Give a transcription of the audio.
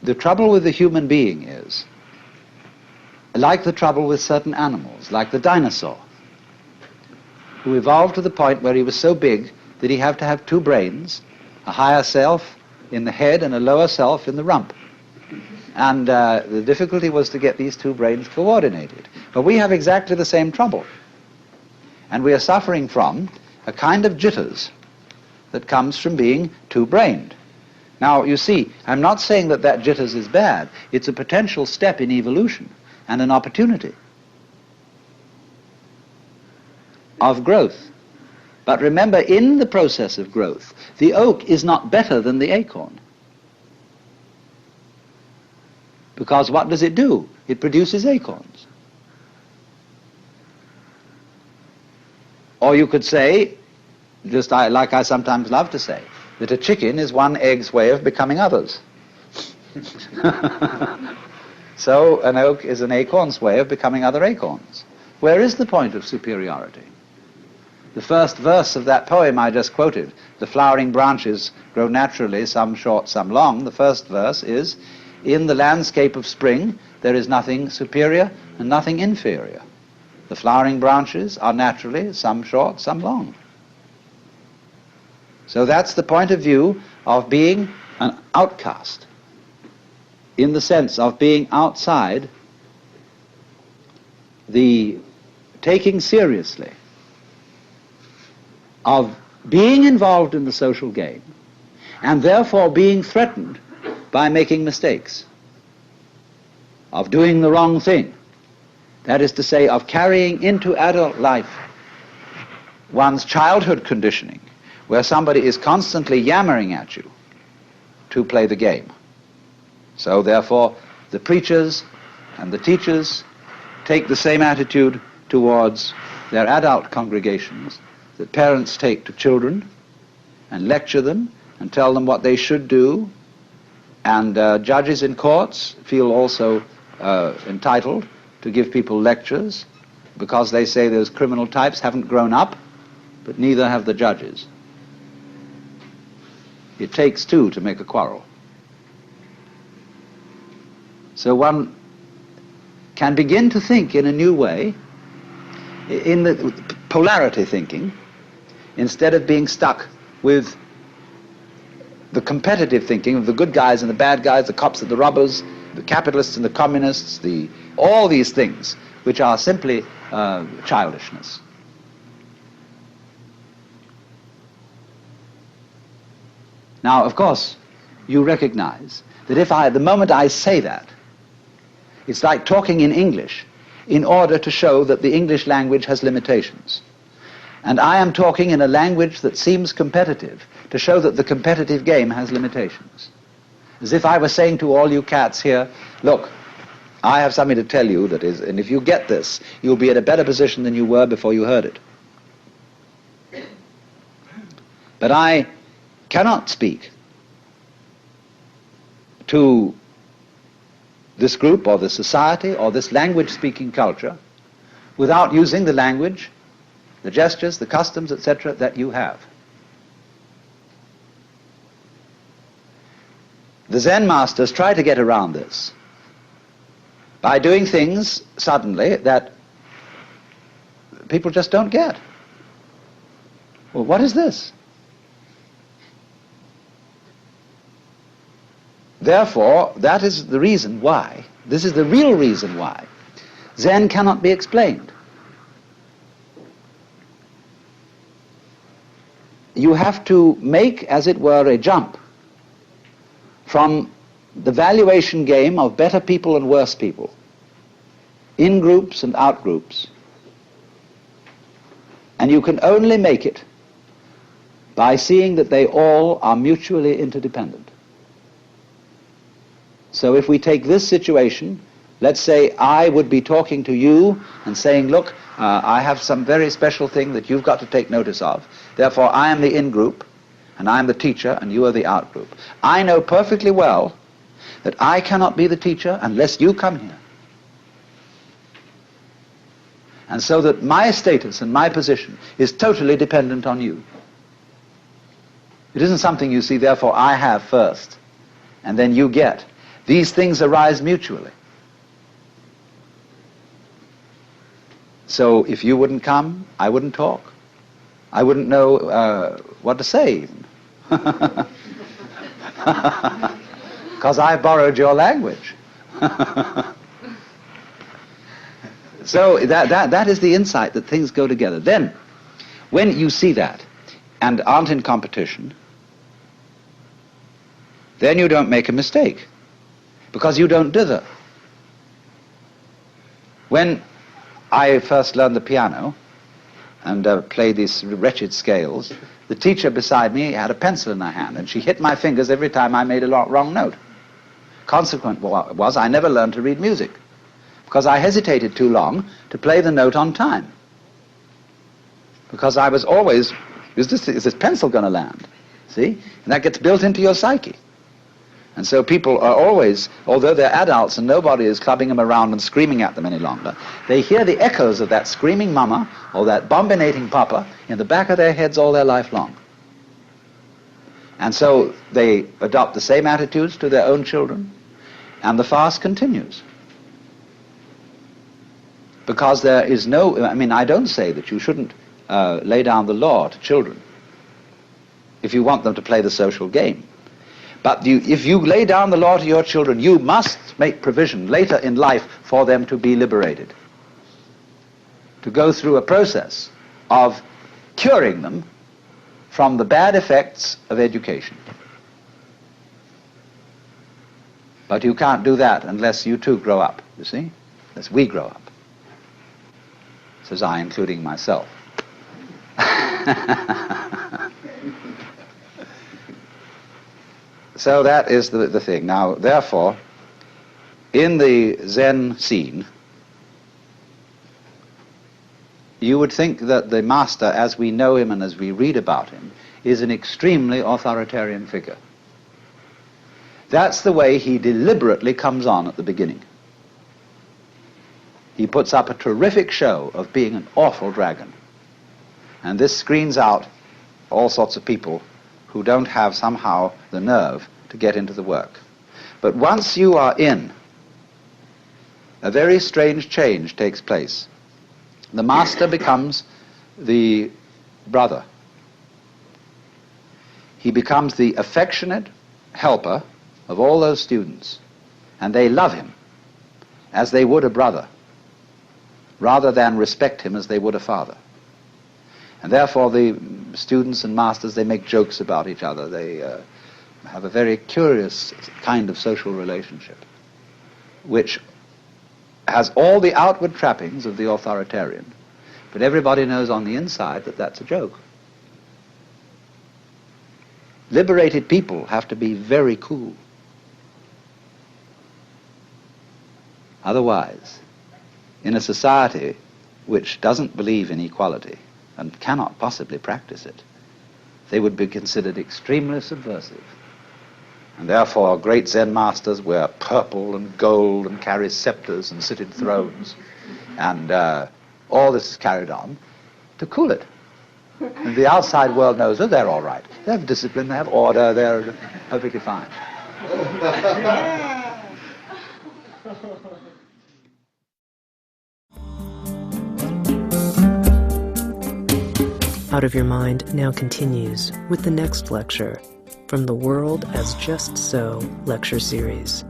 the trouble with the human being is, like the trouble with certain animals, like the dinosaur, who evolved to the point where he was so big that he had to have two brains, a higher self in the head and a lower self in the rump. And the difficulty was to get these two brains coordinated. But we have exactly the same trouble. And we are suffering from a kind of jitters that comes from being two-brained. Now, you see, I'm not saying that that jitters is bad. It's a potential step in evolution and an opportunity of growth. But remember, in the process of growth, the oak is not better than the acorn. Because what does it do? It produces acorns. Or you could say, just like I sometimes love to say, that a chicken is one egg's way of becoming others. So an oak is an acorn's way of becoming other acorns. Where is the point of superiority? The first verse of that poem I just quoted, the flowering branches grow naturally, some short, some long. The first verse is, in the landscape of spring, there is nothing superior and nothing inferior. The flowering branches are naturally, some short, some long. So that's the point of view of being an outcast, in the sense of being outside the taking seriously of being involved in the social game, and therefore being threatened by making mistakes, of doing the wrong thing. That is to say, of carrying into adult life one's childhood conditioning, where somebody is constantly yammering at you to play the game. So therefore, the preachers and the teachers take the same attitude towards their adult congregations that parents take to children, and lecture them and tell them what they should do. And judges in courts feel also entitled to give people lectures because they say those criminal types haven't grown up, but neither have the judges. It takes two to make a quarrel. So one can begin to think in a new way, in the polarity thinking, instead of being stuck with the competitive thinking of the good guys and the bad guys, the cops and the robbers, the capitalists and the communists, all these things, which are simply childishness. Now, of course, you recognize that the moment I say that, it's like talking in English in order to show that the English language has limitations. And I am talking in a language that seems competitive to show that the competitive game has limitations. As if I were saying to all you cats here, look, I have something to tell you that is, and if you get this, you'll be in a better position than you were before you heard it. But I cannot speak to this group or this society or this language-speaking culture without using the language, the gestures, the customs, etc. that you have. The Zen masters try to get around this by doing things suddenly that people just don't get. Well, what is this? Therefore, that is the reason why, this is the real reason why, Zen cannot be explained. You have to make, as it were, a jump from the valuation game of better people and worse people, in groups and out groups. And you can only make it by seeing that they all are mutually interdependent. So if we take this situation, let's say I would be talking to you and saying, look, I have some very special thing that you've got to take notice of. Therefore, I am the in-group, and I am the teacher, and you are the out-group. I know perfectly well that I cannot be the teacher unless you come here. And so that my status and my position is totally dependent on you. It isn't something, you see, therefore I have first, and then you get. These things arise mutually. So if you wouldn't come, I wouldn't talk. I wouldn't know what to say even. Because I borrowed your language. So that is the insight that things go together. Then, when you see that and aren't in competition, then you don't make a mistake, because you don't dither. When I first learned the piano and played these wretched scales, the teacher beside me had a pencil in her hand, and she hit my fingers every time I made a wrong note. Consequent was I never learned to read music, because I hesitated too long to play the note on time. Because I was always, is this pencil going to land? See? And that gets built into your psyche. And so people are always, although they're adults and nobody is clubbing them around and screaming at them any longer, they hear the echoes of that screaming mama or that bombinating papa in the back of their heads all their life long. And so they adopt the same attitudes to their own children, and the fast continues. Because there is no, I mean, I don't say that you shouldn't lay down the law to children if you want them to play the social game. But if you lay down the law to your children, you must make provision later in life for them to be liberated, to go through a process of curing them from the bad effects of education. But you can't do that unless you too grow up, you see? Unless we grow up. Says I, including myself. So that is the thing. Now, therefore, in the Zen scene, you would think that the master, as we know him and as we read about him, is an extremely authoritarian figure. That's the way he deliberately comes on at the beginning. He puts up a terrific show of being an awful dragon. And this screens out all sorts of people who don't have somehow the nerve to get into the work. But once you are in, a very strange change takes place. The master becomes the brother. He becomes the affectionate helper of all those students, and they love him as they would a brother, rather than respect him as they would a father. And therefore the students and masters, they make jokes about each other. They have a very curious kind of social relationship, which has all the outward trappings of the authoritarian, but everybody knows on the inside that that's a joke. Liberated people have to be very cool. Otherwise, in a society which doesn't believe in equality and cannot possibly practice it, they would be considered extremely subversive. And therefore great Zen masters wear purple and gold and carry scepters and sit in thrones. And all this is carried on to cool it. And the outside world knows that they're all right. They have discipline, they have order, they're perfectly fine. Out of Your Mind now continues with the next lecture from the World as Just So lecture series.